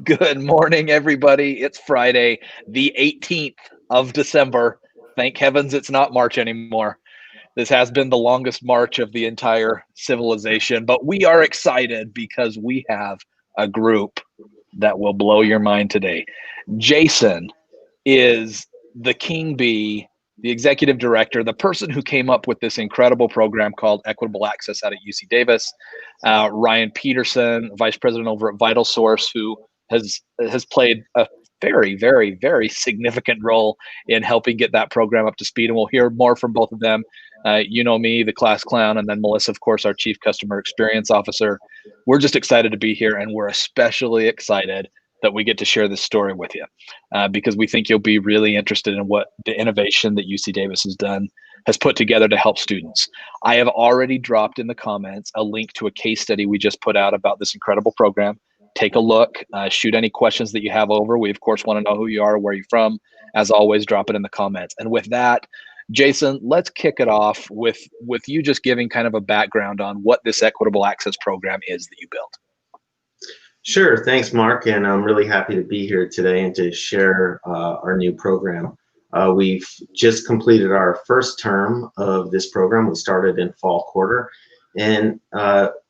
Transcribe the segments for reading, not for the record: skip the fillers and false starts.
Good morning, everybody. It's Friday, the 18th of December. Thank heavens it's not March anymore. This has been the longest march of the entire civilization, but we are excited because we have a group that will blow your mind today. Jason is the king bee, the executive director, the person who came up with this incredible program called Equitable Access out at UC Davis. Ryan Petersen, vice president over at VitalSource, who has played a very, very, very significant role in helping get that program up to speed. And we'll hear more from both of them. You know me, the class clown, and then Melissa, of course, our chief customer experience officer. We're just excited to be here, and we're especially excited that we get to share this story with you because we think you'll be really interested in what the innovation that UC Davis has put together to help students. I have already dropped in the comments a link to a case study we just put out about this incredible program. Take a look, shoot any questions that you have over. We, of course, want to know who you are, where you're from. As always, drop it in the comments. And with that, Jason, let's kick it off with you just giving kind of a background on what this Equitable Access program is that you built. Sure, thanks, Mark, and I'm really happy to be here today and to share our new program. We've just completed our first term of this program. We started in fall quarter, and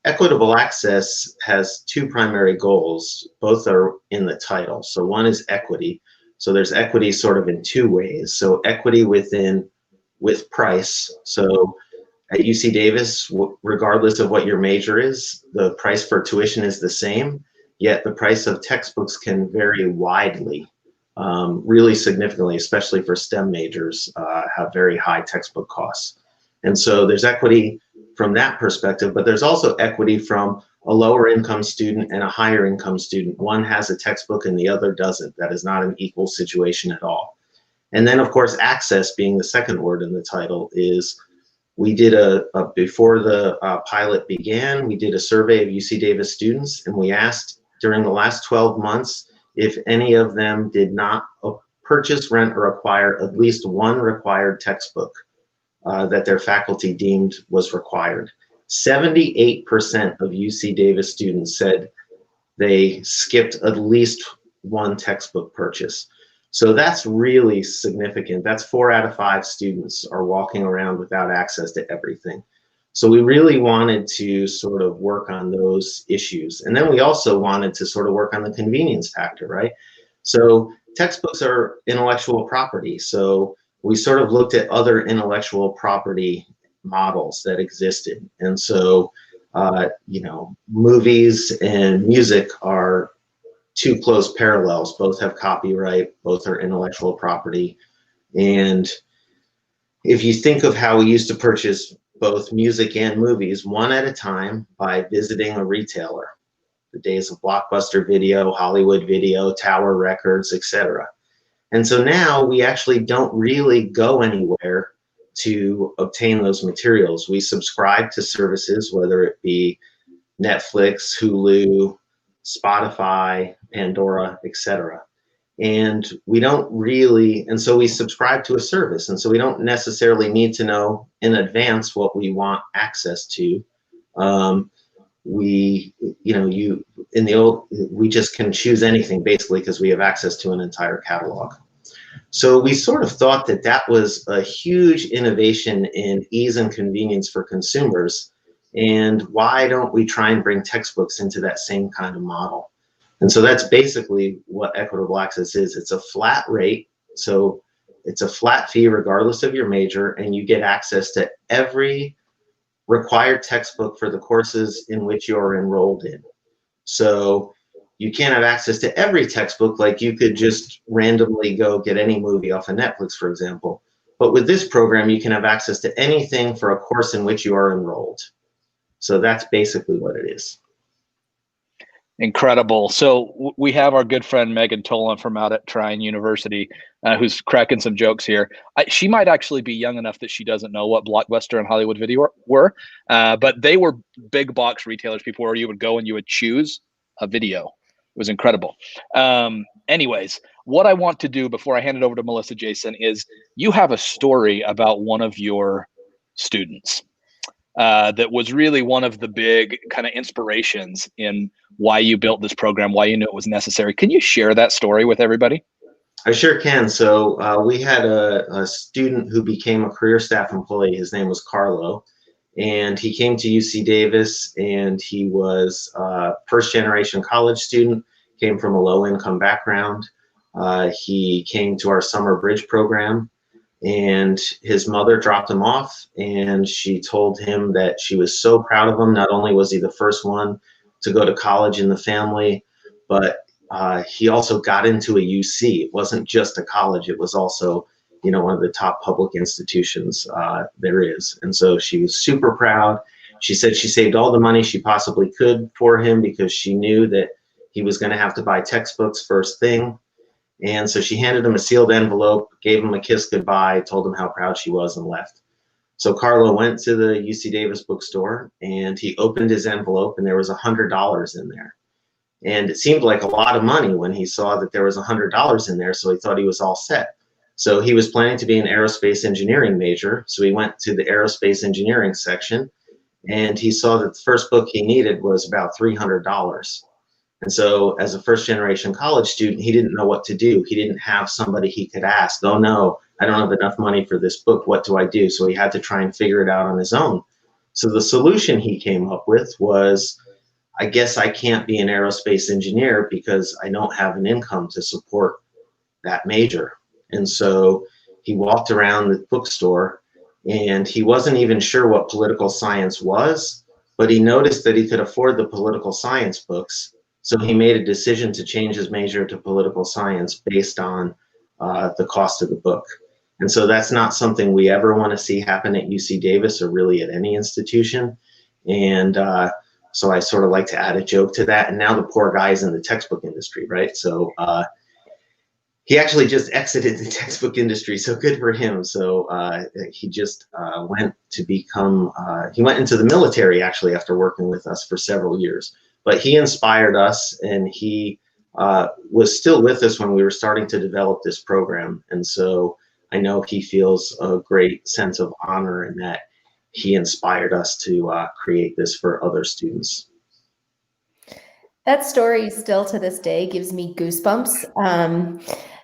Equitable Access has two primary goals. Both are in the title. So one is equity. So there's equity sort of in two ways. So equity with price. So at UC Davis, regardless of what your major is, the price for tuition is the same, yet the price of textbooks can vary widely, really significantly, especially for STEM majors, have very high textbook costs. And so there's equity from that perspective, but there's also equity from a lower income student and a higher income student. One has a textbook and the other doesn't. That is not an equal situation at all. And then, of course, access being the second word in the title is we did before the pilot began, we did a survey of UC Davis students, and we asked during the last 12 months if any of them did not purchase, rent, or acquire at least one required textbook that their faculty deemed was required. 78% of UC Davis students said they skipped at least one textbook purchase. So that's really significant. That's 4 out of 5 students are walking around without access to everything. So we really wanted to sort of work on those issues. And then we also wanted to sort of work on the convenience factor, right? So textbooks are intellectual property. So we sort of looked at other intellectual property models that existed. And so, movies and music are two close parallels. Both have copyright, both are intellectual property. And if you think of how we used to purchase both music and movies one at a time by visiting a retailer, the days of Blockbuster Video, Hollywood Video, Tower Records, etc. And so now we actually don't really go anywhere to obtain those materials. We subscribe to services, whether it be Netflix, Hulu, Spotify, Pandora, etc. And we don't really, and so we subscribe to a service, and so we don't necessarily need to know in advance what we want access to. We just can choose anything basically because we have access to an entire catalog. So we sort of thought that that was a huge innovation in ease and convenience for consumers. And why don't we try and bring textbooks into that same kind of model? And so that's basically what Equitable Access is. It's a flat rate. So it's a flat fee regardless of your major, and you get access to every required textbook for the courses in which you're enrolled in. So you can't have access to every textbook, like you could just randomly go get any movie off of Netflix, for example. But with this program, you can have access to anything for a course in which you are enrolled. So that's basically what it is. Incredible. So we have our good friend Megan Tolan from out at Trine University, who's cracking some jokes here. She might actually be young enough that she doesn't know what Blockbuster and Hollywood Video were, but they were big box retailers, people where you would go and you would choose a video. It was incredible. Anyways, what I want to do before I hand it over to Melissa, Jason, is you have a story about one of your students. that was really one of the big kind of inspirations in why you built this program, why you knew it was necessary. Can you share that story with everybody? I sure can. So we had a student who became a career staff employee. His name was Carlo, and he came to UC Davis, and he was a first-generation college student, came from a low-income background. He came to our summer bridge program, and his mother dropped him off, and she told him that she was so proud of him. Not only was he the first one to go to college in the family, but he also got into a UC. It wasn't just a college, it was also, you know, one of the top public institutions there is. And so she was super proud. She said she saved all the money she possibly could for him because she knew that he was going to have to buy textbooks first thing. And so she handed him a sealed envelope, gave him a kiss goodbye, told him how proud she was, and left. So Carlo went to the UC Davis bookstore, and he opened his envelope, and there was $100 in there. And it seemed like a lot of money when he saw that there was $100 in there, so he thought he was all set. So he was planning to be an aerospace engineering major, so he went to the aerospace engineering section, and he saw that the first book he needed was about $300. And so as a first-generation college student, he didn't know what to do. He didn't have somebody he could ask, oh no, I don't have enough money for this book, what do I do? So he had to try and figure it out on his own. So the solution he came up with was, I guess I can't be an aerospace engineer because I don't have an income to support that major. And so he walked around the bookstore, and he wasn't even sure what political science was, but he noticed that he could afford the political science books. So he made a decision to change his major to political science based on the cost of the book. And so that's not something we ever want to see happen at UC Davis or really at any institution. And so I sort of like to add a joke to that. And now the poor guy's in the textbook industry, right? So he actually just exited the textbook industry, so good for him. So he just went to become, he went into the military actually after working with us for several years. But he inspired us, and he was still with us when we were starting to develop this program. And so I know he feels a great sense of honor in that he inspired us to create this for other students. That story still to this day gives me goosebumps.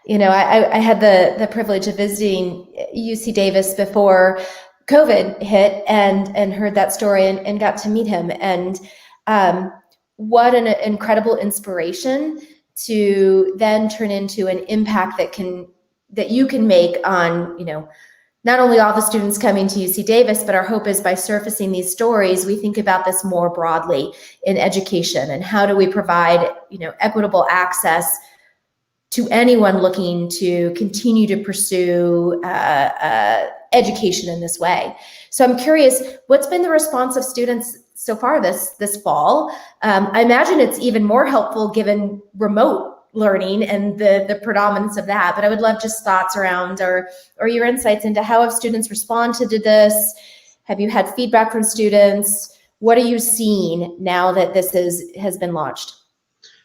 You know, I had the privilege of visiting UC Davis before COVID hit, and heard that story and got to meet him. And what an incredible inspiration to then turn into an impact that you can make on, you know, not only all the students coming to UC Davis, but our hope is by surfacing these stories, we think about this more broadly in education, and how do we provide, you know, equitable access to anyone looking to continue to pursue education in this way. So I'm curious, what's been the response of students so far this fall? I imagine it's even more helpful given remote learning and the predominance of that, but I would love just thoughts around or your insights into how have students responded to this? Have you had feedback from students? What are you seeing now that this has been launched?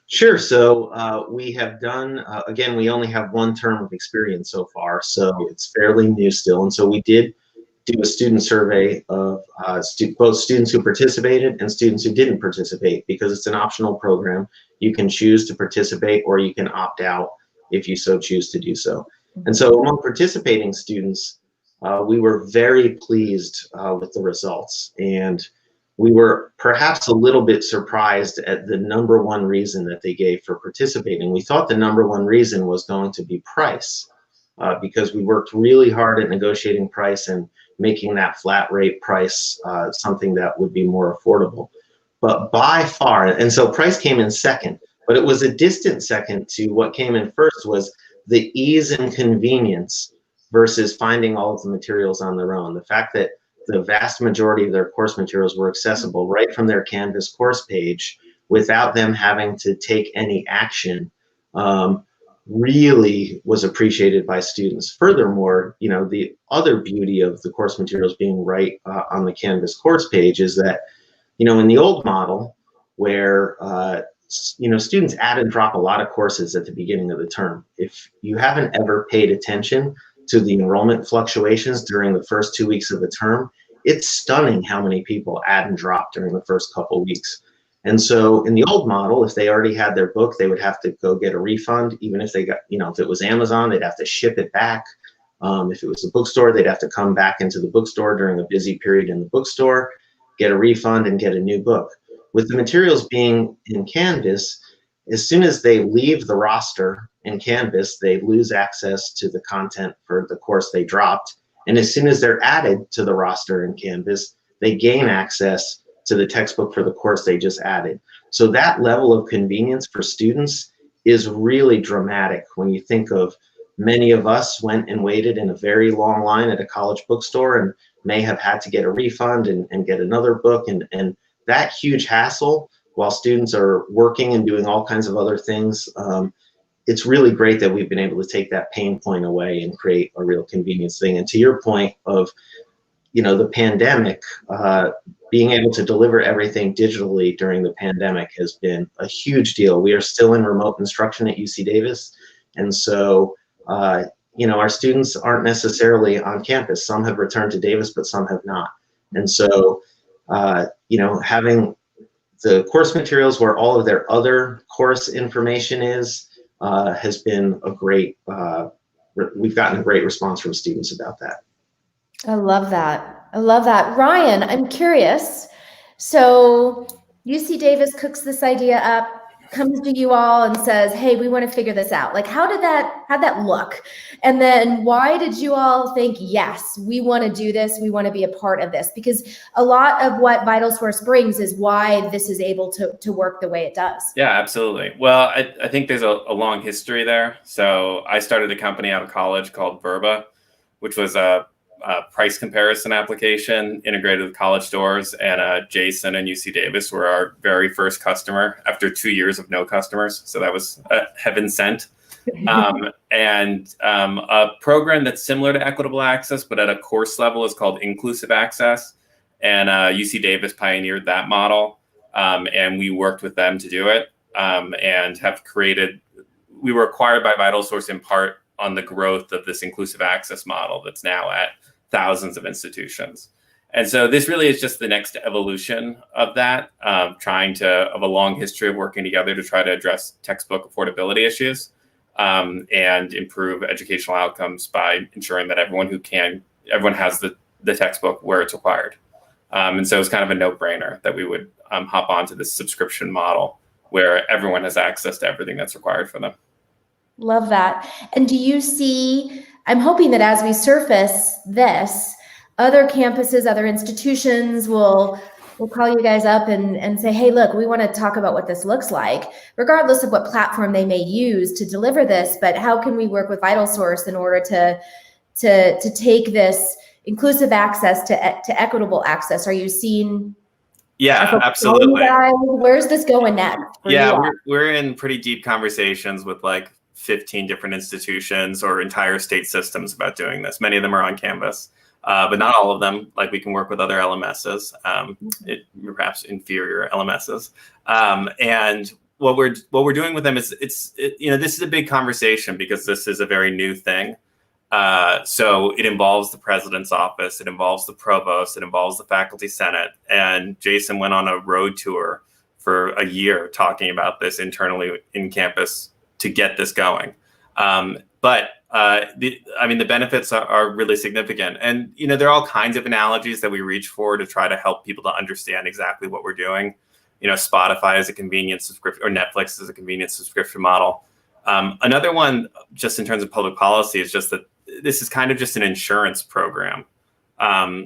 Sure. So we have done, again, we only have one term of experience so far, so it's fairly new still. And so we did do a student survey of both students who participated and students who didn't participate, because it's an optional program. You can choose to participate or you can opt out if you so choose to do so. And so among participating students, we were very pleased with the results. And we were perhaps a little bit surprised at the number one reason that they gave for participating. We thought the number one reason was going to be price, because we worked really hard at negotiating price and making that flat rate price something that would be more affordable. But by far, and so price came in second, but it was a distant second to what came in first was the ease and convenience versus finding all of the materials on their own. The fact that the vast majority of their course materials were accessible right from their Canvas course page without them having to take any action really was appreciated by students. Furthermore, you know, the other beauty of the course materials being right on the Canvas course page is that, you know, in the old model where, you know, students add and drop a lot of courses at the beginning of the term. If you haven't ever paid attention to the enrollment fluctuations during the first 2 weeks of the term, it's stunning how many people add and drop during the first couple of weeks. And so in the old model, if they already had their book, they would have to go get a refund. Even if they got, if it was Amazon, they'd have to ship it back. If it was a bookstore, they'd have to come back into the bookstore during a busy period in the bookstore, get a refund, and get a new book. With the materials being in Canvas, as soon as they leave the roster in Canvas, they lose access to the content for the course they dropped. And as soon as they're added to the roster in Canvas, they gain access to the textbook for the course they just added. So that level of convenience for students is really dramatic when you think of many of us went and waited in a very long line at a college bookstore and may have had to get a refund and get another book. And that huge hassle while students are working and doing all kinds of other things, it's really great that we've been able to take that pain point away and create a real convenience thing. And to your point of, the pandemic, being able to deliver everything digitally during the pandemic has been a huge deal. We are still in remote instruction at UC Davis. And so, our students aren't necessarily on campus. Some have returned to Davis, but some have not. And so, having the course materials where all of their other course information is, has been a great, we've gotten a great response from students about that. I love that. I love that. Ryan, I'm curious. So UC Davis cooks this idea up, comes to you all and says, hey, we want to figure this out. Like, how'd that look? And then why did you all think, yes, we want to do this. We want to be a part of this? Because a lot of what VitalSource brings is why this is able to work the way it does. Yeah, absolutely. Well, I think there's a long history there. So I started a company out of college called Verba, which was a price comparison application integrated with college stores, and Jason and UC Davis were our very first customer after 2 years of no customers. So that was heaven sent. And a program that's similar to Equitable Access, but at a course level, is called Inclusive Access. And UC Davis pioneered that model. And we worked with them to do it, and have created, we were acquired by VitalSource in part on the growth of this inclusive access model that's now at thousands of institutions. And so this really is just the next evolution of that, of a long history of working together to try to address textbook affordability issues, and improve educational outcomes by ensuring that everyone has the textbook where it's required. And so it's kind of a no-brainer that we would hop onto this subscription model where everyone has access to everything that's required for them. Love that. And do you see, I'm hoping that as we surface this, other campuses, other institutions will call you guys up and say, hey, look, we want to talk about what this looks like, regardless of what platform they may use to deliver this. But how can we work with VitalSource in order to take this inclusive access to equitable access? Are you seeing? Yeah, absolutely. Where's this going next? Yeah, we're in pretty deep conversations with like 15 different institutions or entire state systems about doing this. Many of them are on Canvas, but not all of them. Like, we can work with other LMSs, perhaps inferior LMSs. And what we're doing with them is this is a big conversation because this is a very new thing. So it involves the president's office, it involves the provost, it involves the faculty senate. And Jason went on a road tour for a year talking about this internally in campus to get this going. But the benefits are really significant. And, there are all kinds of analogies that we reach for to try to help people to understand exactly what we're doing. Spotify is a convenience subscription, or Netflix is a convenience subscription model. Another one, just in terms of public policy, is just that this is kind of just an insurance program.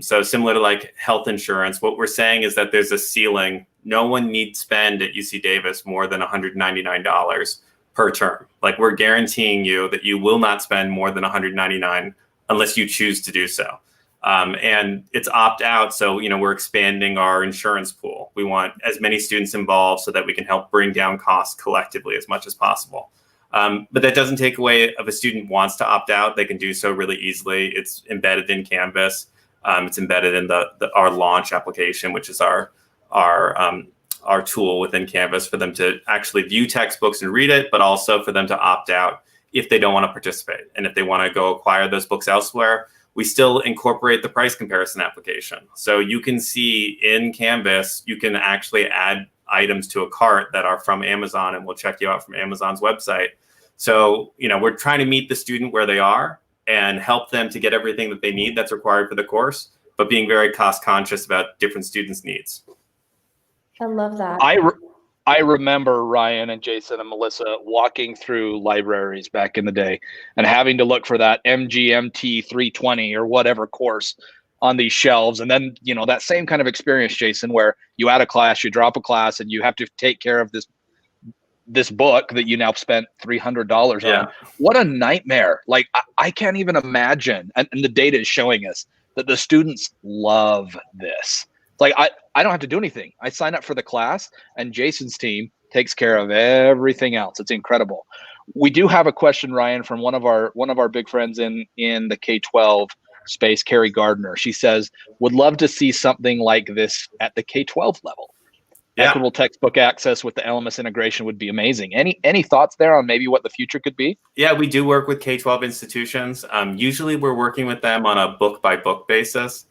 So similar to like health insurance, what we're saying is that there's a ceiling. No one needs spend at UC Davis more than $199 per term. Like, we're guaranteeing you that you will not spend more than $199 unless you choose to do so. And it's opt out. So, we're expanding our insurance pool. We want as many students involved so that we can help bring down costs collectively as much as possible. But that doesn't take away if a student wants to opt out, they can do so really easily. It's embedded in Canvas. It's embedded in our launch application, which is our tool within Canvas for them to actually view textbooks and read it, but also for them to opt out if they don't want to participate. And if they want to go acquire those books elsewhere, we still incorporate the price comparison application. So you can see in Canvas, you can actually add items to a cart that are from Amazon, and we'll check you out from Amazon's website. So, we're trying to meet the student where they are and help them to get everything that they need that's required for the course, but being very cost conscious about different students' needs. I love that. I remember Ryan and Jason and Melissa walking through libraries back in the day and having to look for that MGMT 320 or whatever course on these shelves. And then, that same kind of experience, Jason, where you add a class, you drop a class, and you have to take care of this book that you now spent $300 on. What a nightmare. Like, I can't even imagine. And the data is showing us that the students love this. Like, I don't have to do anything. I sign up for the class, and Jason's team takes care of everything else. It's incredible. We do have a question, Ryan, from one of our big friends in the K-12 space, Carrie Gardner. She says, would love to see something like this at the K-12 level. Yeah. Equitable textbook access with the LMS integration would be amazing. Any thoughts there on maybe what the future could be? Yeah, we do work with K-12 institutions. Usually we're working with them on a book-by-book basis.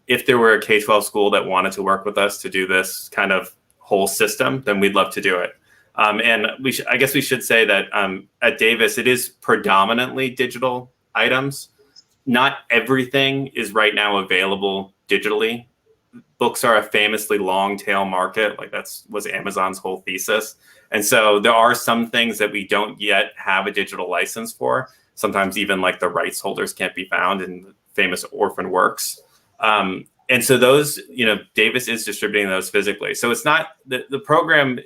If there were a K-12 school that wanted to work with us to do this kind of whole system, then we'd love to do it. And I guess we should say that at Davis, it is predominantly digital items. Not everything is right now available digitally. Books are a famously long tail market. Like was Amazon's whole thesis. And so there are some things that we don't yet have a digital license for. Sometimes even like the rights holders can't be found in famous orphan works. And so those, Davis is distributing those physically. So it's not the program,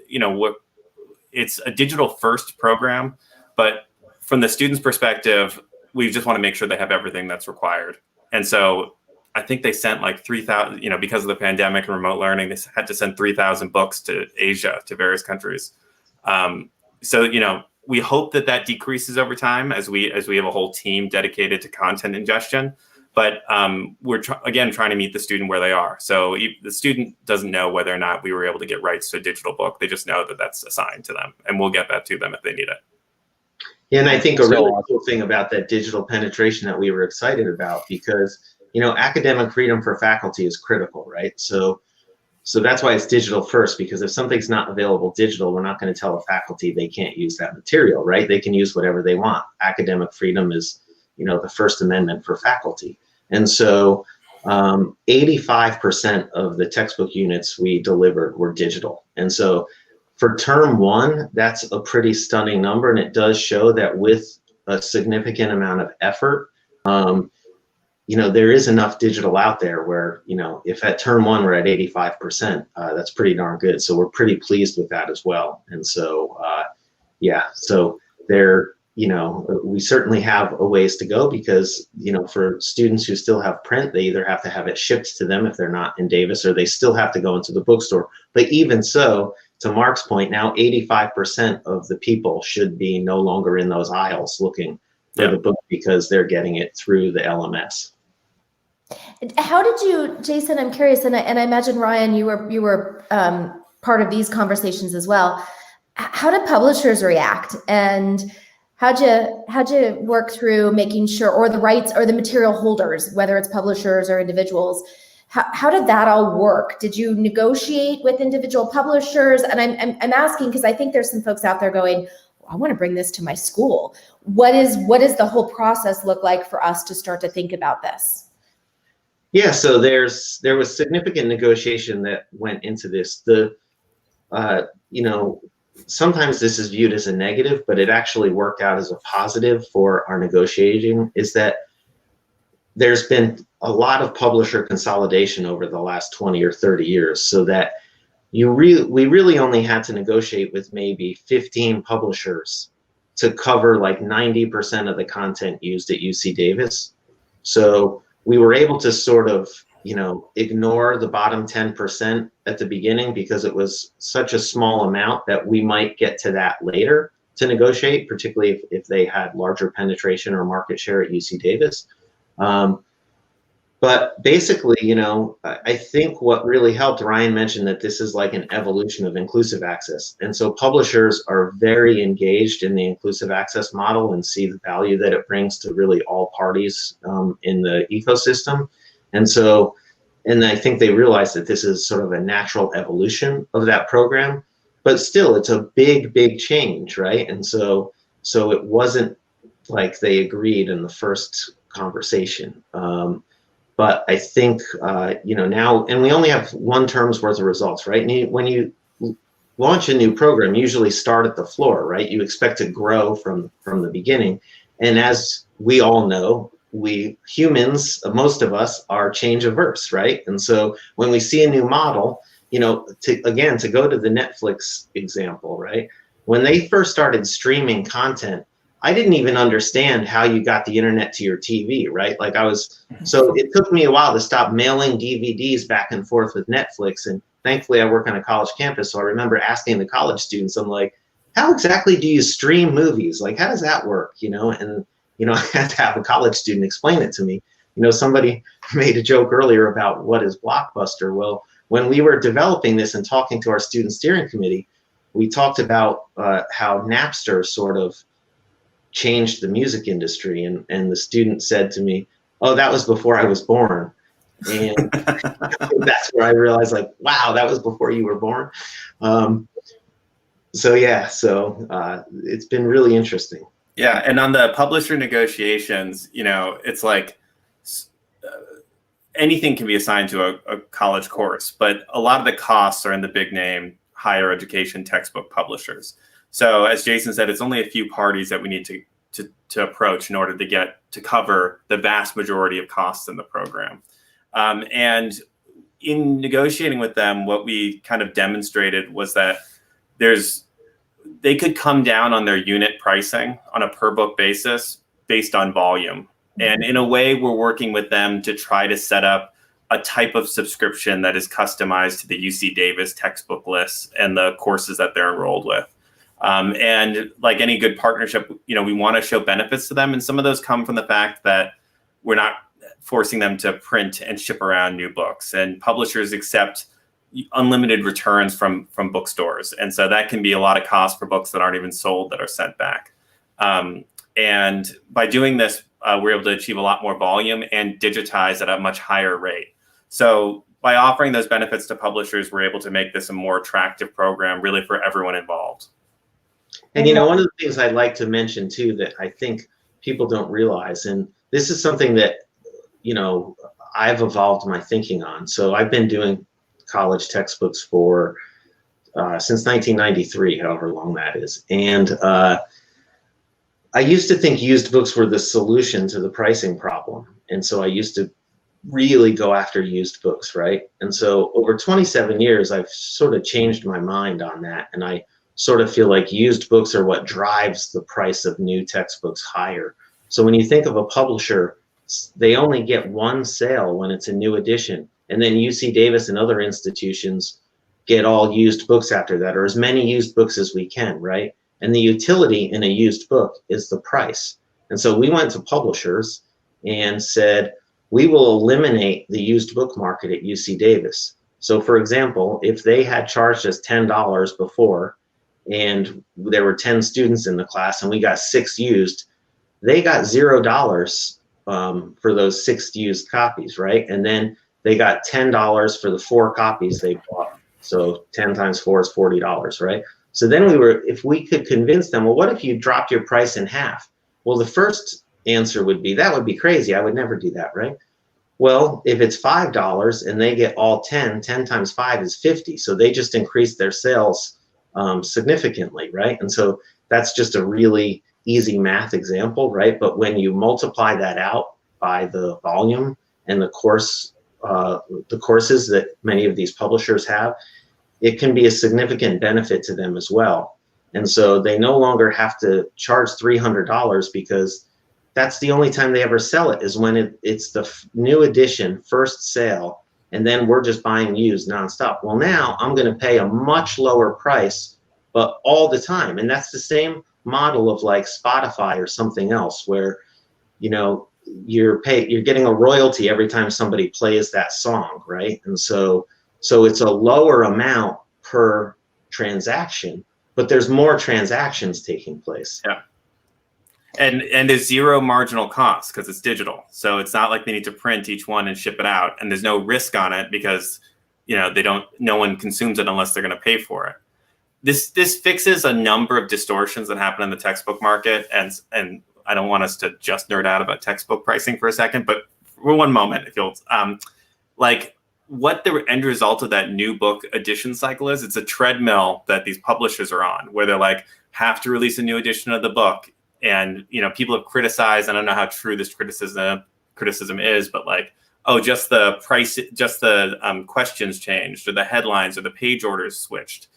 it's a digital first program, but from the student's perspective, we just want to make sure they have everything that's required. And so I think they sent like 3,000, because of the pandemic and remote learning, they had to send 3,000 books to Asia, to various countries. So, we hope that decreases over time as we have a whole team dedicated to content ingestion. But we're trying to meet the student where they are. So the student doesn't know whether or not we were able to get rights to a digital book. They just know that that's assigned to them, and we'll get that to them if they need it. Yeah, and I think a really cool thing about that digital penetration that we were excited about, because academic freedom for faculty is critical, right? So that's why it's digital first, because if something's not available digital, we're not going to tell a faculty they can't use that material, right? They can use whatever they want. Academic freedom is the First Amendment for faculty. And so 85% of the textbook units we delivered were digital. And so for term one, that's a pretty stunning number. And it does show that with a significant amount of effort, there is enough digital out there where, if at term one we're at 85%, that's pretty darn good. So we're pretty pleased with that as well. And so, so there, we certainly have a ways to go, because, for students who still have print, they either have to have it shipped to them if they're not in Davis, or they still have to go into the bookstore. But even so, to Mark's point, now 85% of the people should be no longer in those aisles looking for the book, because they're getting it through the LMS. How did you, Jason, I'm curious, and I imagine, Ryan, you were part of these conversations as well. How did publishers react? And how'd you work through making sure, or the rights or the material holders, whether it's publishers or individuals, how did that all work? Did you negotiate with individual publishers? And I'm asking because I think there's some folks out there going, I want to bring this to my school. What does the whole process look like for us to start to think about this? Yeah, so there was significant negotiation that went into this. Sometimes this is viewed as a negative, but it actually worked out as a positive for our negotiating, is that there's been a lot of publisher consolidation over the last 20 or 30 years, so that we really only had to negotiate with maybe 15 publishers to cover like 90% of the content used at UC Davis. So we were able to sort of, ignore the bottom 10% at the beginning, because it was such a small amount that we might get to that later to negotiate, particularly if they had larger penetration or market share at UC Davis. But basically, I think what really helped, Ryan mentioned that this is like an evolution of inclusive access. And so publishers are very engaged in the inclusive access model and see the value that it brings to really all parties in the ecosystem. And I think they realize that this is sort of a natural evolution of that program, but still it's a big, big change, right? And so it wasn't like they agreed in the first conversation. But I think, now, and we only have one term's worth of results, right? And when you launch a new program, you usually start at the floor, right? You expect to grow from the beginning. And as we all know, we humans, most of us, are change averse, right? And so when we see a new model, to go to the Netflix example, right? When they first started streaming content, I didn't even understand how you got the internet to your TV, right? So it took me a while to stop mailing DVDs back and forth with Netflix. And thankfully I work on a college campus. So I remember asking the college students, I'm like, how exactly do you stream movies? Like, how does that work? And I had to have a college student explain it to me. Somebody made a joke earlier about what is Blockbuster. Well, when we were developing this and talking to our student steering committee, we talked about how Napster sort of changed the music industry, and the student said to me, "Oh, that was before I was born." And that's where I realized, like, wow, that was before you were born. So it's been really interesting. Yeah, and on the publisher negotiations, it's like anything can be assigned to a college course, but a lot of the costs are in the big name higher education textbook publishers. So as Jason said, it's only a few parties that we need to approach in order to get to cover the vast majority of costs in the program. And in negotiating with them, what we kind of demonstrated was that they could come down on their unit pricing on a per book basis based on volume. And in a way, we're working with them to try to set up a type of subscription that is customized to the UC Davis textbook lists and the courses that they're enrolled with. And like any good partnership, we want to show benefits to them. And some of those come from the fact that we're not forcing them to print and ship around new books. And publishers accept unlimited returns from bookstores. And so that can be a lot of cost for books that aren't even sold that are sent back. And by doing this, we're able to achieve a lot more volume and digitize at a much higher rate. So by offering those benefits to publishers, we're able to make this a more attractive program really for everyone involved. And one of the things I'd like to mention too that I think people don't realize, and this is something that, I've evolved my thinking on. So I've been doing college textbooks for since 1993, however long that is. And I used to think used books were the solution to the pricing problem. And so I used to really go after used books, right? And so over 27 years, I've sort of changed my mind on that. And I sort of feel like used books are what drives the price of new textbooks higher. So when you think of a publisher, they only get one sale when it's a new edition. And then UC Davis and other institutions get all used books after that, or as many used books as we can, right? And the utility in a used book is the price. And so we went to publishers and said, we will eliminate the used book market at UC Davis. So for example, if they had charged us $10 before, and there were 10 students in the class and we got 6 used, they got $0 for those 6 used copies, right? And then they got $10 for the 4 copies they bought. So 10 times 4 is $40, right? So then if we could convince them, well, what if you dropped your price in half? Well, the first answer would be, that would be crazy. I would never do that, right? Well, if it's $5 and they get all 10 times 5 is 50. So they just increased their sales significantly, right? And so that's just a really easy math example, right? But when you multiply that out by the volume and the courses that many of these publishers have, it can be a significant benefit to them as well. And so they no longer have to charge $300 because that's the only time they ever sell it, is when it's the new edition, first sale, and then we're just buying used nonstop. Well, now I'm going to pay a much lower price, but all the time. And that's the same model of like Spotify or something else, where, you're getting a royalty every time somebody plays that song, right? And so it's a lower amount per transaction, but there's more transactions taking place. Yeah. And there's zero marginal cost because it's digital. So it's not like they need to print each one and ship it out. And there's no risk on it because, no one consumes it unless they're going to pay for it. This fixes a number of distortions that happen in the textbook market. And I don't want us to just nerd out about textbook pricing for a second, but for one moment, if you'll, what the end result of that new book edition cycle is, it's a treadmill that these publishers are on, where they're like, have to release a new edition of the book. And, people have criticized, I don't know how true this criticism is, but like, oh, just the price, just the questions changed, or the headlines or the page orders switched,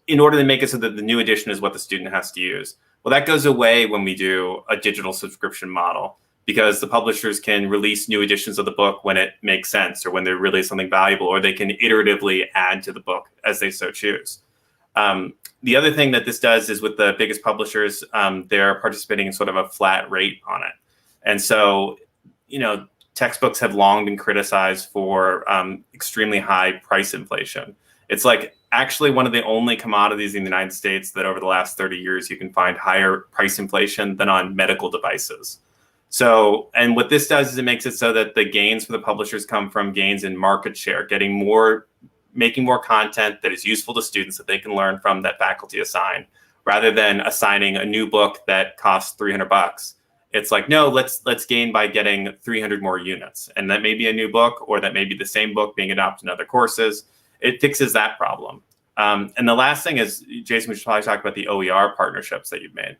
in order to make it so that the new edition is what the student has to use. Well, that goes away when we do a digital subscription model, because the publishers can release new editions of the book when it makes sense, or when they're really something valuable, or they can iteratively add to the book as they so choose. The other thing that this does is, with the biggest publishers, they're participating in sort of a flat rate on it. And so, textbooks have long been criticized for extremely high price inflation. It's like actually one of the only commodities in the United States that over the last 30 years you can find higher price inflation than on medical devices. So, and what this does is it makes it so that the gains for the publishers come from gains in market share, making more content that is useful to students that they can learn from, that faculty assign, rather than assigning a new book that costs $300. It's like, no, let's gain by getting 300 more units. And that may be a new book, or that may be the same book being adopted in other courses. It fixes that problem. And the last thing is, Jason, we should probably talk about the OER partnerships that you've made.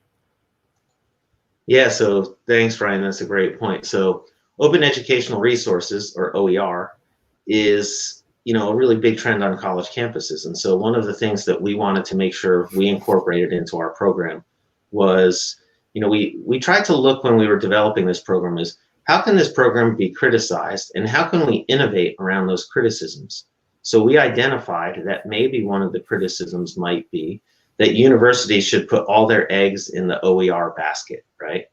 Yeah, so thanks, Ryan. That's a great point. So Open Educational Resources, or OER, is a really big trend on college campuses. And so one of the things that we wanted to make sure we incorporated into our program was, we tried to look, when we were developing this program, is how can this program be criticized, and how can we innovate around those criticisms? So we identified that maybe one of the criticisms might be that universities should put all their eggs in the OER basket, right?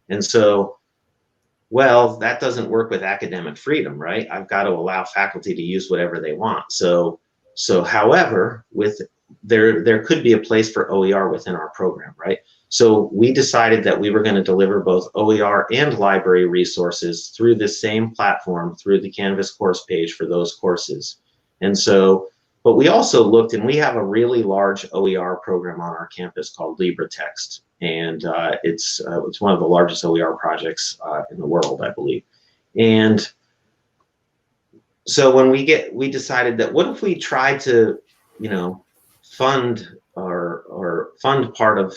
And so, well, that doesn't work with academic freedom, right? I've got to allow faculty to use whatever they want. So however, there could be a place for OER within our program, right? So we decided that we were going to deliver both OER and library resources through the same platform, through the Canvas course page for those courses. And so, but we also looked, and we have a really large OER program on our campus called LibreText, and it's one of the largest OER projects in the world, I believe. And so when we decided that, what if we tried to, fund part of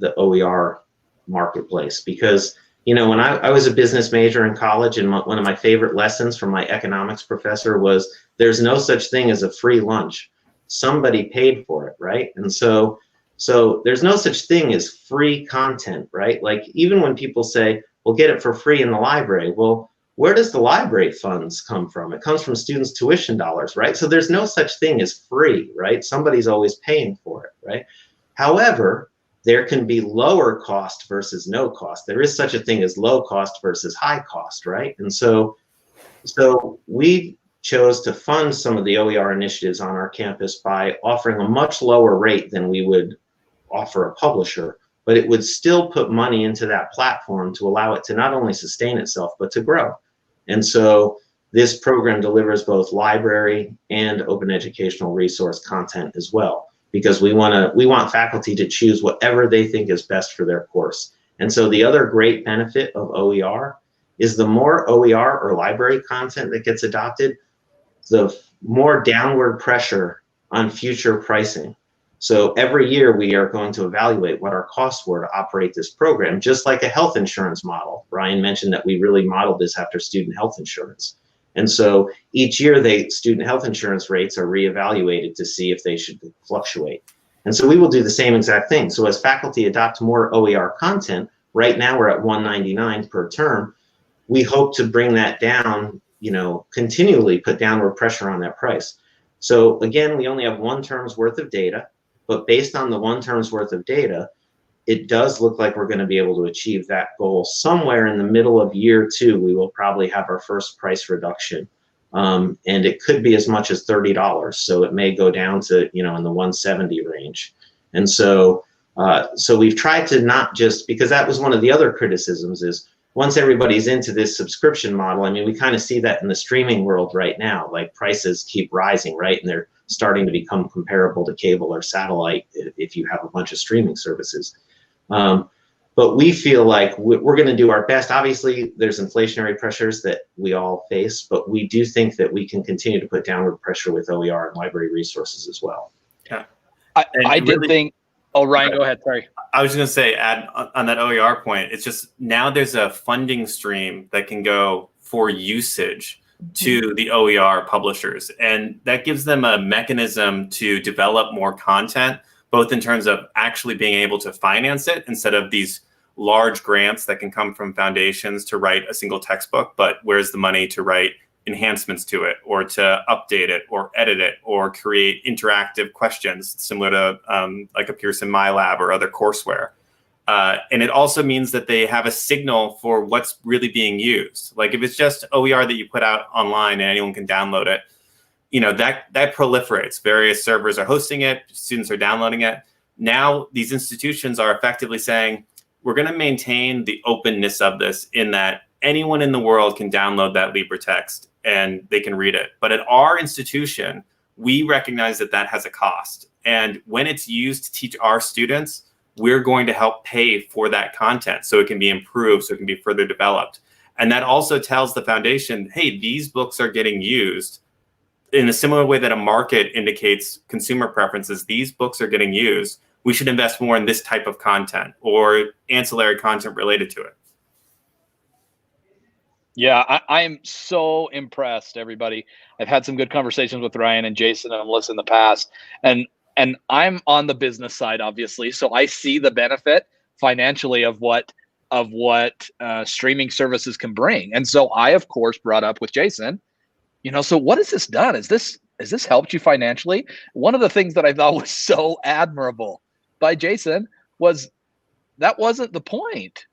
the OER marketplace? Because when I was a business major in college, and one of my favorite lessons from my economics professor was, there's no such thing as a free lunch. Somebody paid for it, right? And so there's no such thing as free content, right? Like, even when people say, we'll get it for free in the library, well, where does the library funds come from? It comes from students' tuition dollars, right? So there's no such thing as free, right? Somebody's always paying for it, right? However, there can be lower cost versus no cost. There is such a thing as low cost versus high cost, right? And so we chose to fund some of the OER initiatives on our campus by offering a much lower rate than we would offer a publisher, but it would still put money into that platform to allow it to not only sustain itself, but to grow. And so this program delivers both library and open educational resource content as well, because we want faculty to choose whatever they think is best for their course. And so the other great benefit of OER is, the more OER or library content that gets adopted, the more downward pressure on future pricing. So every year we are going to evaluate what our costs were to operate this program, just like a health insurance model. Ryan mentioned that we really modeled this after student health insurance. And so each year student health insurance rates are reevaluated to see if they should fluctuate. And so we will do the same exact thing. So as faculty adopt more OER content, right now we're at $199 per term, we hope to bring that down, continually put downward pressure on that price. So again, we only have one term's worth of data, but based on the one term's worth of data, it does look like we're going to be able to achieve that goal. Somewhere in the middle of year 2, we will probably have our first price reduction. And it could be as much as $30. So it may go down to, in the 170 range. And so we've tried to not just, because that was one of the other criticisms, is once everybody's into this subscription model, I mean, we kind of see that in the streaming world right now, like prices keep rising, right? And they're starting to become comparable to cable or satellite if you have a bunch of streaming services. But we feel like we're going to do our best. Obviously, there's inflationary pressures that we all face, but we do think that we can continue to put downward pressure with OER and library resources as well. Yeah. I did think, oh, Ryan, go ahead, sorry. I was going to say, add on that OER point, it's just now there's a funding stream that can go for usage to the OER publishers. And that gives them a mechanism to develop more content, both in terms of actually being able to finance it instead of these large grants that can come from foundations to write a single textbook, but where's the money to write enhancements to it or to update it or edit it or create interactive questions similar to like a Pearson MyLab or other courseware. And it also means that they have a signal for what's really being used. Like if it's just OER that you put out online and anyone can download it, that proliferates. Various servers are hosting it, students are downloading it. Now these institutions are effectively saying, we're going to maintain the openness of this in that anyone in the world can download that LibreText and they can read it. But at our institution, we recognize that that has a cost. And when it's used to teach our students, we're going to help pay for that content so it can be improved, so it can be further developed. And that also tells the foundation, hey, these books are getting used in a similar way that a market indicates consumer preferences. These books are getting used. We should invest more in this type of content or ancillary content related to it. Yeah, I'm so impressed, everybody. I've had some good conversations with Ryan and Jason and Melissa in the past, and I'm on the business side, obviously, so I see the benefit financially of what streaming services can bring. And so I, of course, brought up with Jason, so what has this done? Is this helped you financially? One of the things that I thought was so admirable by Jason was that wasn't the point.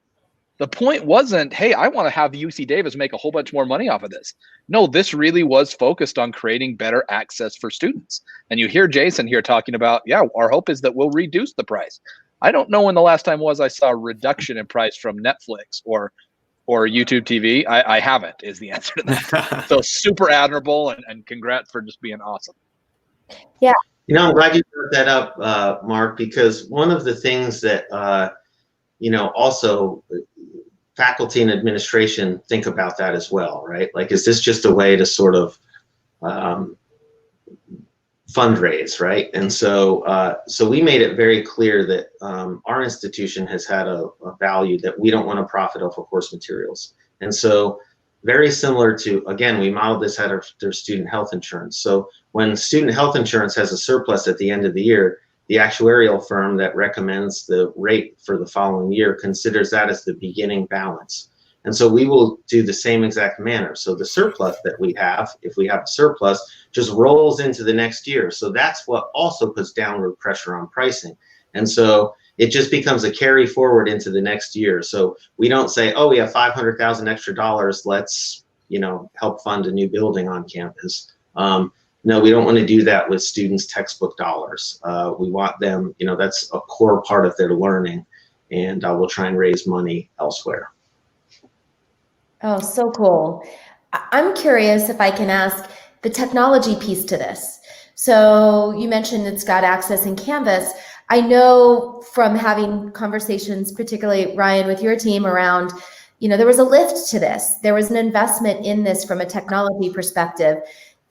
The point wasn't, hey, I want to have UC Davis make a whole bunch more money off of this. No, this really was focused on creating better access for students. And you hear Jason here talking about, yeah, our hope is that we'll reduce the price. I don't know when the last time was I saw a reduction in price from Netflix or YouTube TV. I haven't, is the answer to that. So super admirable, and congrats for just being awesome. Yeah. I'm glad you brought that up, Mark, because one of the things that, also faculty and administration think about that as well, right? Like, is this just a way to sort of fundraise, right? And so we made it very clear that our institution has had a value that we don't want to profit off of course materials. And so very similar to, again, we modeled this out of their student health insurance. So when student health insurance has a surplus at the end of the year, the actuarial firm that recommends the rate for the following year considers that as the beginning balance. And so we will do the same exact manner. So the surplus that we have, if we have a surplus, just rolls into the next year. So that's what also puts downward pressure on pricing. And so it just becomes a carry forward into the next year. So we don't say, oh, we have $500,000 extra dollars, let's, help fund a new building on campus. No, we don't want to do that with students' textbook dollars. We want them, that's a core part of their learning, and we'll try and raise money elsewhere. Oh, so cool. I'm curious if I can ask the technology piece to this. So you mentioned it's got access in Canvas. I know from having conversations, particularly Ryan with your team around, there was a lift to this. There was an investment in this from a technology perspective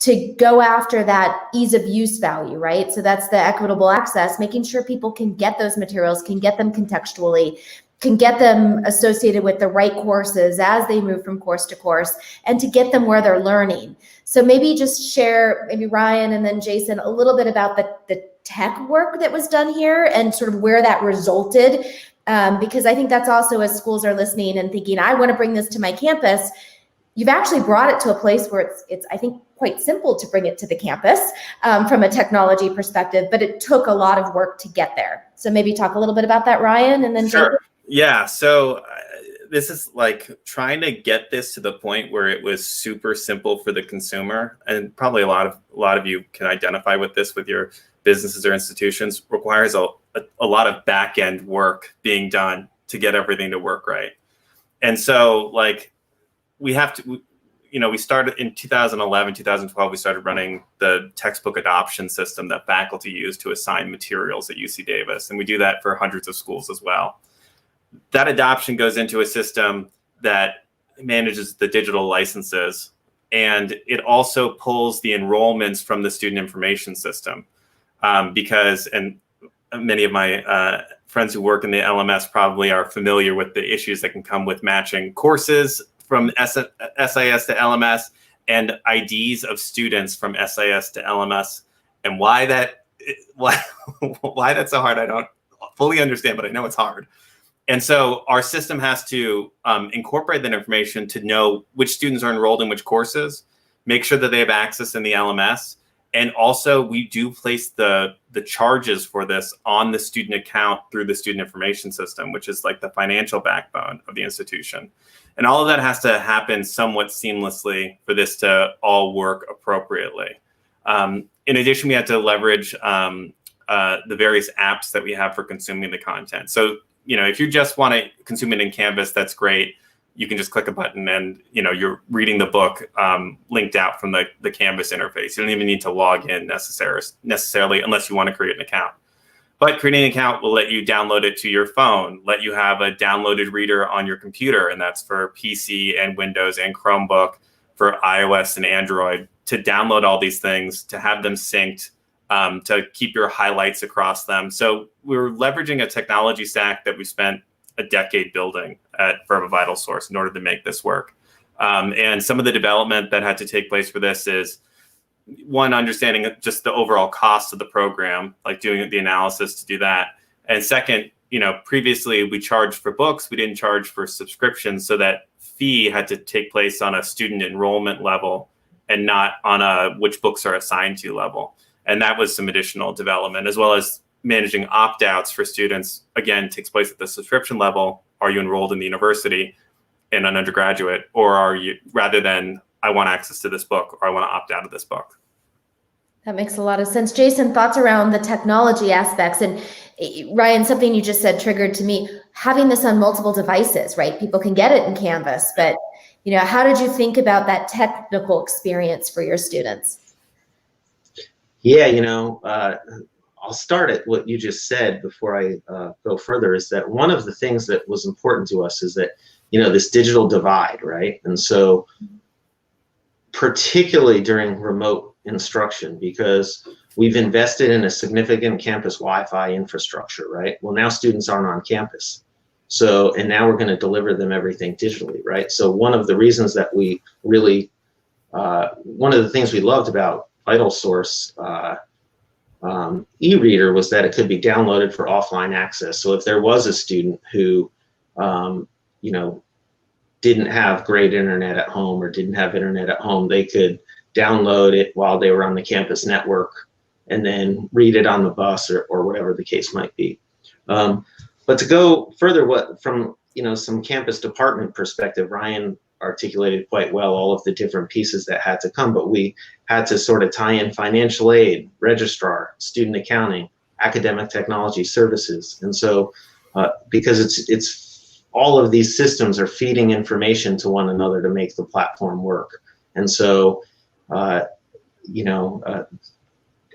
to go after that ease of use value, right? So that's the equitable access, making sure people can get those materials, can get them contextually, can get them associated with the right courses as they move from course to course, and to get them where they're learning. So maybe just share, maybe Ryan and then Jason, a little bit about the tech work that was done here and sort of where that resulted. Because I think that's also, as schools are listening and thinking, I want to bring this to my campus, you've actually brought it to a place where it's I think, quite simple to bring it to the campus from a technology perspective, but it took a lot of work to get there. So maybe talk a little bit about that, Ryan, and then Sure. David. Yeah. So this is like trying to get this to the point where it was super simple for the consumer, and probably a lot of you can identify with this with your businesses or institutions, requires a lot of back end work being done to get everything to work right. And so like we have to, we started in 2011, 2012, we started running the textbook adoption system that faculty use to assign materials at UC Davis. And we do that for hundreds of schools as well. That adoption goes into a system that manages the digital licenses, and it also pulls the enrollments from the student information system. Because many of my friends who work in the LMS probably are familiar with the issues that can come with matching courses from SIS to LMS and IDs of students from SIS to LMS. And why that's so hard, I don't fully understand, but I know it's hard. And so our system has to incorporate that information to know which students are enrolled in which courses, make sure that they have access in the LMS. And also we do place the charges for this on the student account through the student information system, which is like the financial backbone of the institution. And all of that has to happen somewhat seamlessly for this to all work appropriately. In addition, we had to leverage the various apps that we have for consuming the content. So, if you just want to consume it in Canvas, that's great. You can just click a button and, you're reading the book linked out from the Canvas interface. You don't even need to log in necessarily unless you want to create an account. But creating an account will let you download it to your phone, let you have a downloaded reader on your computer, and that's for PC and Windows and Chromebook, for iOS and Android, to download all these things, to have them synced, to keep your highlights across them. So we're leveraging a technology stack that we spent a decade building for VitalSource in order to make this work. And some of the development that had to take place for this is, one, understanding just the overall cost of the program, like doing the analysis to do that. And second, previously we charged for books, we didn't charge for subscriptions, so that fee had to take place on a student enrollment level and not on a which books are assigned to level. And that was some additional development, as well as managing opt-outs for students, again, takes place at the subscription level. Are you enrolled in the university in an undergraduate, or are you, rather than I want access to this book or I want to opt out of this book? That makes a lot of sense. Jason, thoughts around the technology aspects? And Ryan, something you just said triggered to me, having this on multiple devices, right? People can get it in Canvas, but how did you think about that technical experience for your students? Yeah, I'll start at what you just said before I go further, is that one of the things that was important to us is that, this digital divide, right? And so particularly during remote instruction, because we've invested in a significant campus Wi-Fi infrastructure, right? Well, now students aren't on campus. So, and now we're going to deliver them everything digitally, right? So one of the reasons that we really, one of the things we loved about VitalSource e-reader was that it could be downloaded for offline access. So if there was a student who, didn't have great internet at home or didn't have internet at home, they could download it while they were on the campus network and then read it on the bus or whatever the case might be. But to go further, from some campus department perspective, Ryan articulated quite well all of the different pieces that had to come, but we had to sort of tie in financial aid, registrar, student accounting, academic technology services. And so because it's all of these systems are feeding information to one another to make the platform work. And so,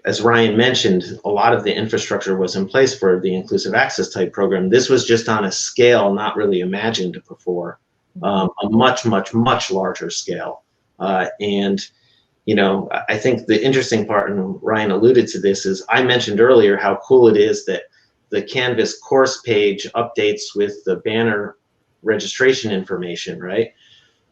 as Ryan mentioned, a lot of the infrastructure was in place for the inclusive access type program. This was just on a scale not really imagined before, a much, much, much larger scale. And I think the interesting part, and Ryan alluded to this, is I mentioned earlier how cool it is that the Canvas course page updates with the banner registration information, right?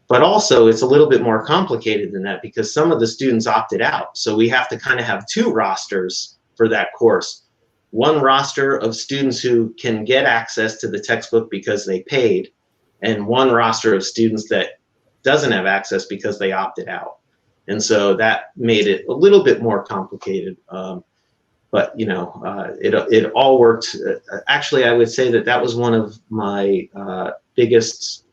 But also it's a little bit more complicated than that, because some of the students opted out. So we have to kind of have two rosters for that course. One roster of students who can get access to the textbook because they paid, and one roster of students that doesn't have access because they opted out. And so that made it a little bit more complicated. but it all worked. Actually, I would say that was one of my biggest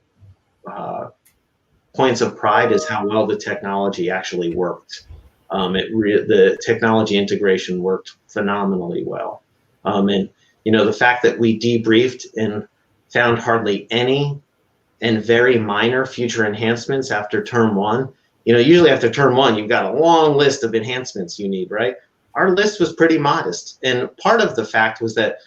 points of pride, is how well the technology actually worked. The technology integration worked phenomenally well. And the fact that we debriefed and found hardly any and very minor future enhancements after term one. Usually after term one, you've got a long list of enhancements you need, right? Our list was pretty modest. And part of the fact was that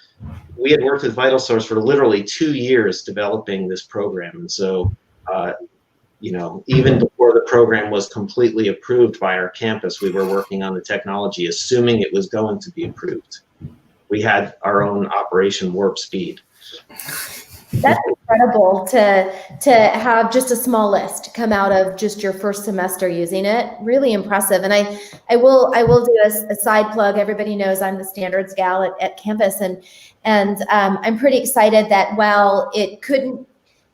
we had worked with VitalSource for literally 2 years developing this program. And so, even before the program was completely approved by our campus, we were working on the technology, assuming it was going to be approved. We had our own Operation Warp Speed. That's incredible to have just a small list come out of just your first semester using it. Really impressive. And I will do a side plug. Everybody knows I'm the standards gal at campus, and I'm pretty excited that while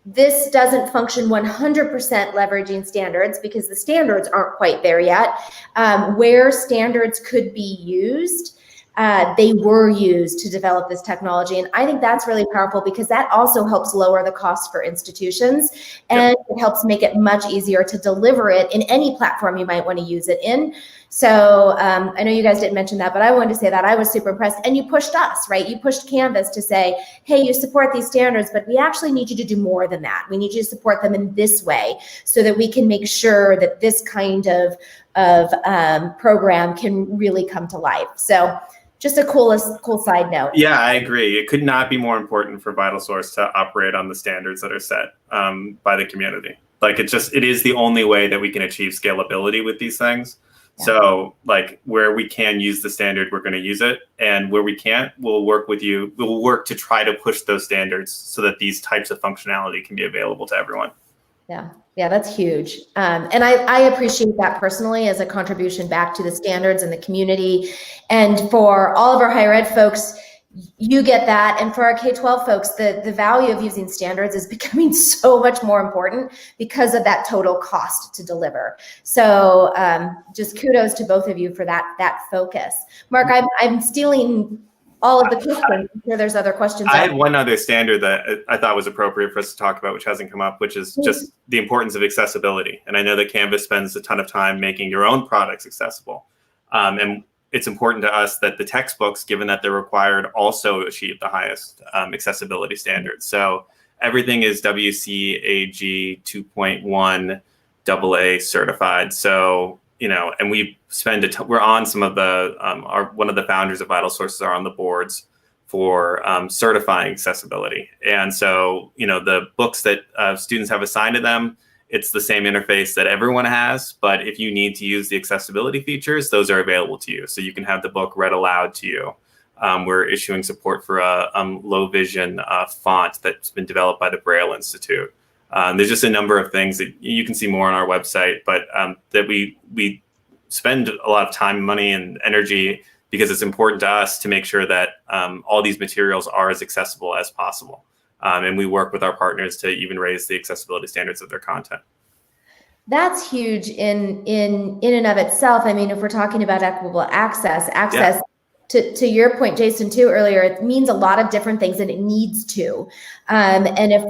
this doesn't function 100% leveraging standards, because the standards aren't quite there yet. Where standards could be used, they were used to develop this technology. And I think that's really powerful, because that also helps lower the cost for institutions, and it helps make it much easier to deliver it in any platform you might want to use it in. So I know you guys didn't mention that, but I wanted to say that I was super impressed. And you pushed us, right? You pushed Canvas to say, hey, you support these standards, but we actually need you to do more than that. We need you to support them in this way, so that we can make sure that this kind of program can really come to life. So just a cool side note. Yeah, I agree. It could not be more important for VitalSource to operate on the standards that are set by the community. Like, it is the only way that we can achieve scalability with these things. Yeah. So where we can use the standard, we're going to use it. And where we can't, we'll work with you. We'll work to try to push those standards so that these types of functionality can be available to everyone. Yeah, that's huge. And I appreciate that personally as a contribution back to the standards and the community. And for all of our higher ed folks, you get that. And for our K-12 folks, the value of using standards is becoming so much more important because of that total cost to deliver. So just kudos to both of you for that focus. Mark, I'm stealing all of the questions. I'm sure there's other questions. I had one other standard that I thought was appropriate for us to talk about, which hasn't come up, which is just the importance of accessibility. And I know that Canvas spends a ton of time making your own products accessible. And it's important to us that the textbooks, given that they're required, also achieve the highest accessibility standards. So everything is WCAG 2.1 AA certified. So, and we spend we're on some of the, one of the founders of VitalSources are on the boards for certifying accessibility. And so, the books that students have assigned to them, it's the same interface that everyone has, but if you need to use the accessibility features, those are available to you. So you can have the book read aloud to you. We're issuing support for a low vision font that's been developed by the Braille Institute. There's just a number of things that you can see more on our website, but that we spend a lot of time, money, and energy, because it's important to us to make sure that all these materials are as accessible as possible. And we work with our partners to even raise the accessibility standards of their content. That's huge in and of itself. I mean, if we're talking about equitable access, yeah. To your point, Jason, too, earlier, it means a lot of different things, and it needs to. And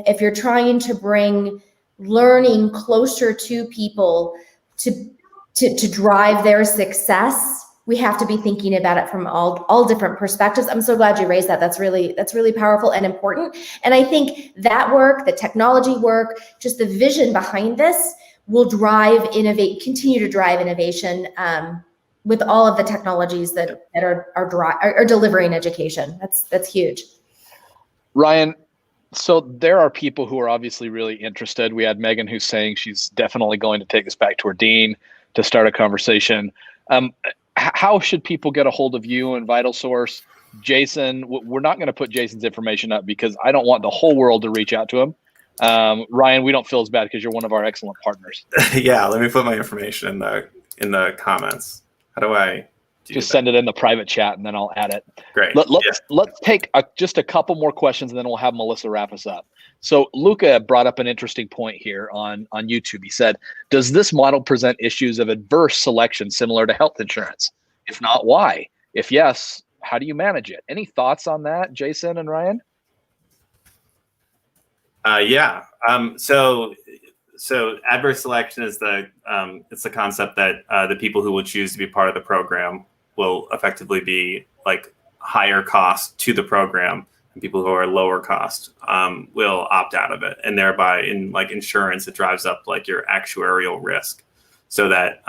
if you're trying to bring learning closer to people to drive their success, we have to be thinking about it from all different perspectives. I'm so glad you raised that. That's really powerful and important. And I think that work, the technology work, just the vision behind this will continue to drive innovation with all of the technologies that are delivering education. That's huge. Ryan, so there are people who are obviously really interested. We had Megan who's saying she's definitely going to take this back to her dean to start a conversation. How should people get a hold of you and VitalSource? Jason, we're not going to put Jason's information up because I don't want the whole world to reach out to him. Ryan, we don't feel as bad because you're one of our excellent partners. Yeah, let me put my information in the comments. How do I just send it in the private chat and then I'll add it? Great. Let's take just a couple more questions and then we'll have Melissa wrap us up. So Luca brought up an interesting point here on YouTube. He said, does this model present issues of adverse selection similar to health insurance? If not, why? If yes, how do you manage it? Any thoughts on that, Jason and Ryan? Yeah. So adverse selection is it's the concept that the people who will choose to be part of the program will effectively be like higher cost to the program, and people who are lower cost will opt out of it, and thereby in like insurance, it drives up like your actuarial risk, so that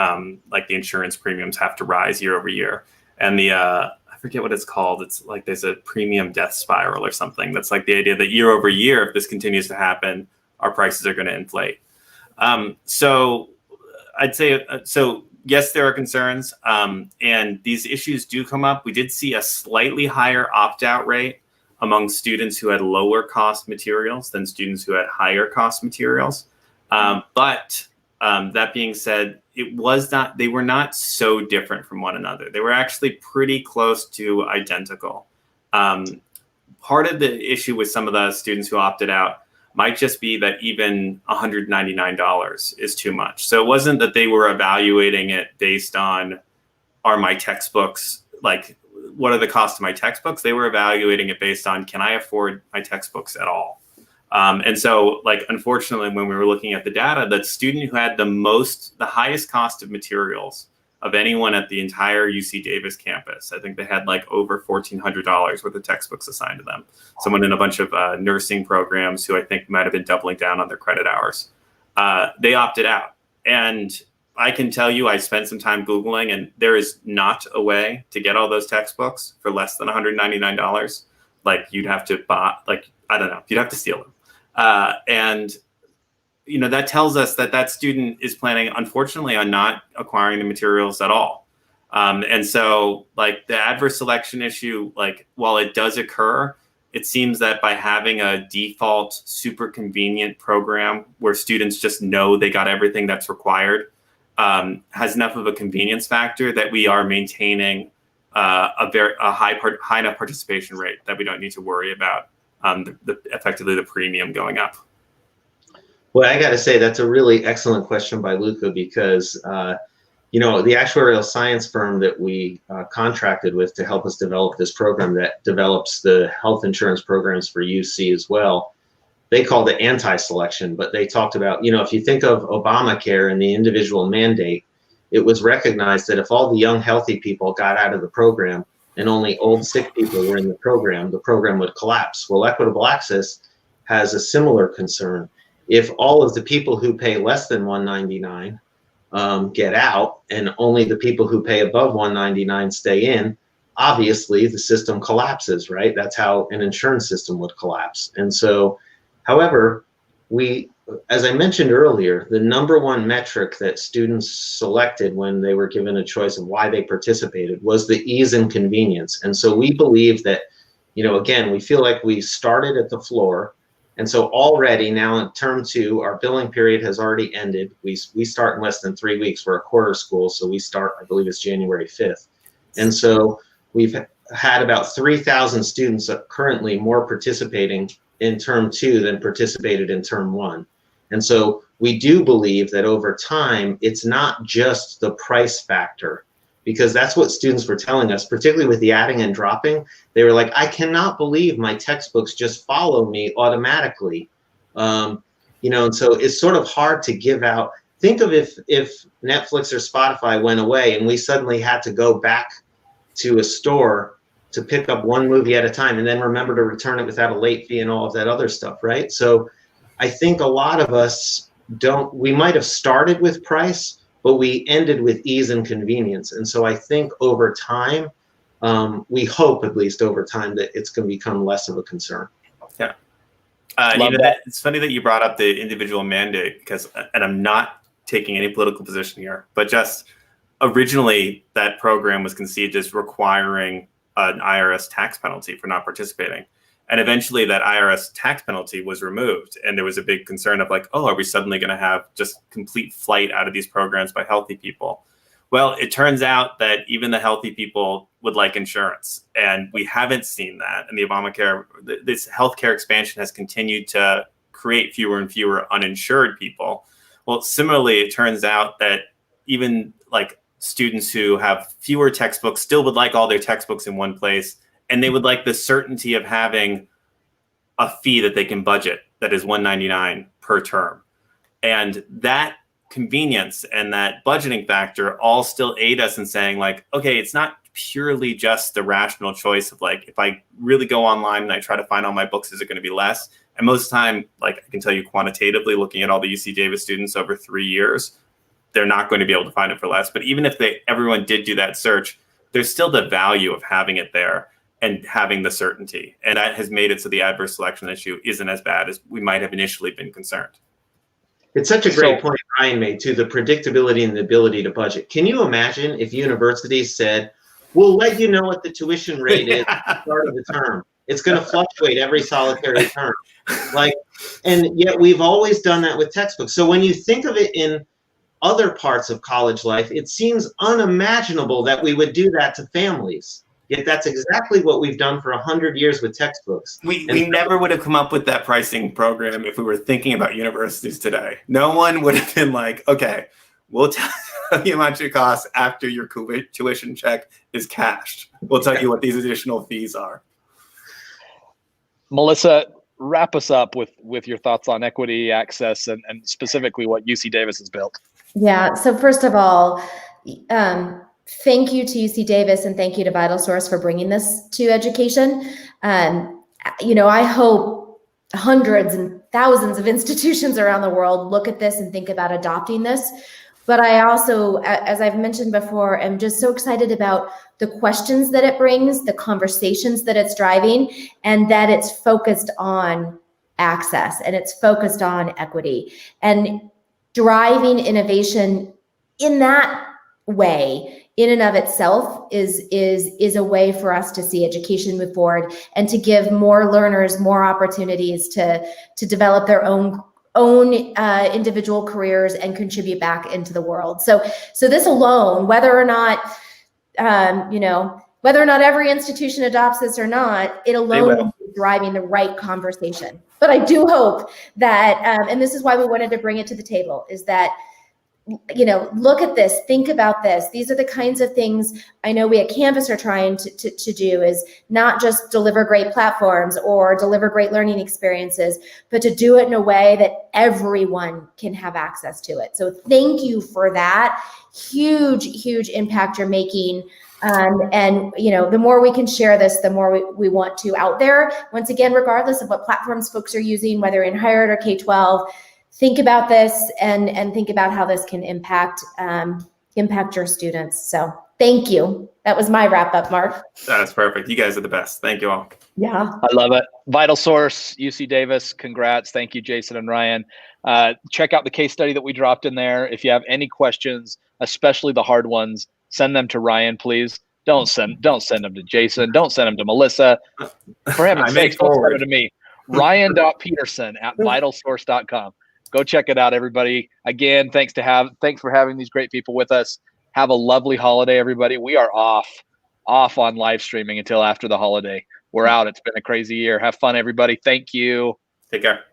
like the insurance premiums have to rise year over year, and I forget what it's called. It's like there's a premium death spiral or something. That's like the idea that year over year, if this continues to happen, our prices are going to inflate. So I'd say, so yes, there are concerns, and these issues do come up. We did see a slightly higher opt-out rate among students who had lower cost materials than students who had higher cost materials. But that being said, they were not so different from one another. They were actually pretty close to identical. Part of the issue with some of the students who opted out might just be that even $199 is too much. So it wasn't that they were evaluating it based on, are my textbooks, like, what are the costs of my textbooks? They were evaluating it based on, can I afford my textbooks at all? And so, like, unfortunately, when we were looking at the data, the student who had the highest cost of materials of anyone at the entire UC Davis campus, I think they had like over $1,400 worth of textbooks assigned to them. Someone in a bunch of nursing programs who I think might have been doubling down on their credit hours. They opted out. And I can tell you, I spent some time Googling, and there is not a way to get all those textbooks for less than $199. Like, you'd have to buy, like, I don't know, you'd have to steal them. And, you know, that tells us that that student is planning, unfortunately, on not acquiring the materials at all. And so, like, the adverse selection issue, like, while it does occur, it seems that by having a default super convenient program where students just know they got everything that's required, has enough of a convenience factor that we are maintaining a high enough participation rate that we don't need to worry about effectively the premium going up. Well, I got to say, that's a really excellent question by Luca, because you know, the actuarial science firm that we contracted with to help us develop this program that develops the health insurance programs for UC as well, they called it anti-selection, but they talked about, you know, if you think of Obamacare and the individual mandate, it was recognized that if all the young, healthy people got out of the program and only old, sick people were in the program would collapse. Well, Equitable Access has a similar concern. If all of the people who pay less than $199 get out, and only the people who pay above $199 stay in, obviously the system collapses, right? That's how an insurance system would collapse. And so, however, as I mentioned earlier, the number one metric that students selected when they were given a choice of why they participated was the ease and convenience. And so we believe that, you know, again, we feel like we started at the floor. And so already now in term 2, our billing period has already ended. We start in less than 3 weeks. We're a quarter school, so we start, I believe it's January 5th. And so we've had about 3,000 students currently more participating in term 2 than participated in term 1. And so we do believe that over time, it's not just the price factor, because that's what students were telling us, particularly with the adding and dropping. They were like, I cannot believe my textbooks just follow me automatically. You know, and so it's sort of hard to give out. Think of if Netflix or Spotify went away and we suddenly had to go back to a store to pick up one movie at a time and then remember to return it without a late fee and all of that other stuff, right? So I think a lot of us we might have started with price, but we ended with ease and convenience. And so I think over time, we hope at least over time that it's going to become less of a concern. Yeah. It's funny that you brought up the individual mandate, because, and I'm not taking any political position here, but just originally that program was conceived as requiring an IRS tax penalty for not participating. And eventually that IRS tax penalty was removed. And there was a big concern of like, oh, are we suddenly going to have just complete flight out of these programs by healthy people? Well, it turns out that even the healthy people would like insurance. And we haven't seen that. And the Obamacare, this healthcare expansion has continued to create fewer and fewer uninsured people. Well, similarly, it turns out that even like students who have fewer textbooks still would like all their textbooks in one place, and they would like the certainty of having a fee that they can budget that is $199 per term. And that convenience and that budgeting factor all still aid us in saying, like, okay, it's not purely just the rational choice of, like, if I really go online and I try to find all my books, is it going to be less? And most of the time, like, I can tell you quantitatively, looking at all the UC Davis students over 3 years, they're not going to be able to find it for less. But even if everyone did do that search, there's still the value of having it there and having the certainty. And that has made it so the adverse selection issue isn't as bad as we might have initially been concerned. It's such a great point Ryan made too, the predictability and the ability to budget. Can you imagine if universities said, we'll let you know what the tuition rate is at the start of the term. It's going to fluctuate every solitary term. And yet we've always done that with textbooks. So when you think of it in other parts of college life, it seems unimaginable that we would do that to families. Yet that's exactly what we've done for 100 years with textbooks. We never would have come up with that pricing program if we were thinking about universities today. No one would have been like, okay, we'll tell you how much it costs after your tuition check is cashed. We'll tell you what these additional fees are. Melissa, wrap us up with your thoughts on equity, access, and specifically what UC Davis has built. Yeah, so first of all, thank you to UC Davis and thank you to VitalSource for bringing this to education. I hope hundreds and thousands of institutions around the world look at this and think about adopting this. But I also, as I've mentioned before, am just so excited about the questions that it brings, the conversations that it's driving, and that it's focused on access and it's focused on equity and driving innovation in that way. In and of itself is a way for us to see education move forward and to give more learners more opportunities to develop their own individual careers and contribute back into the world. So this alone, whether or not every institution adopts this or not, it alone is driving the right conversation. But I do hope that, and this is why we wanted to bring it to the table, is that look at this, think about this. These are the kinds of things I know we at Canvas are trying to do, is not just deliver great platforms or deliver great learning experiences, but to do it in a way that everyone can have access to it. So thank you for that. Huge, huge impact you're making. The more we can share this, the more we want to out there. Once again, regardless of what platforms folks are using, whether in higher ed or K-12, think about this and think about how this can impact your students. So thank you. That was my wrap up, Mark. That's perfect. You guys are the best. Thank you all. Yeah. I love it. VitalSource, UC Davis, congrats. Thank you, Jason and Ryan. Check out the case study that we dropped in there. If you have any questions, especially the hard ones, send them to Ryan, please. Don't send them to Jason. Don't send them to Melissa. For heaven's sake, don't send them to me. Ryan.Petersen@vitalsource.com. Go check it out, everybody. Again, thanks for having these great people with us. Have a lovely holiday, everybody. We are off on live streaming until after the holiday. We're out. It's been a crazy year. Have fun, everybody. Thank you. Take care.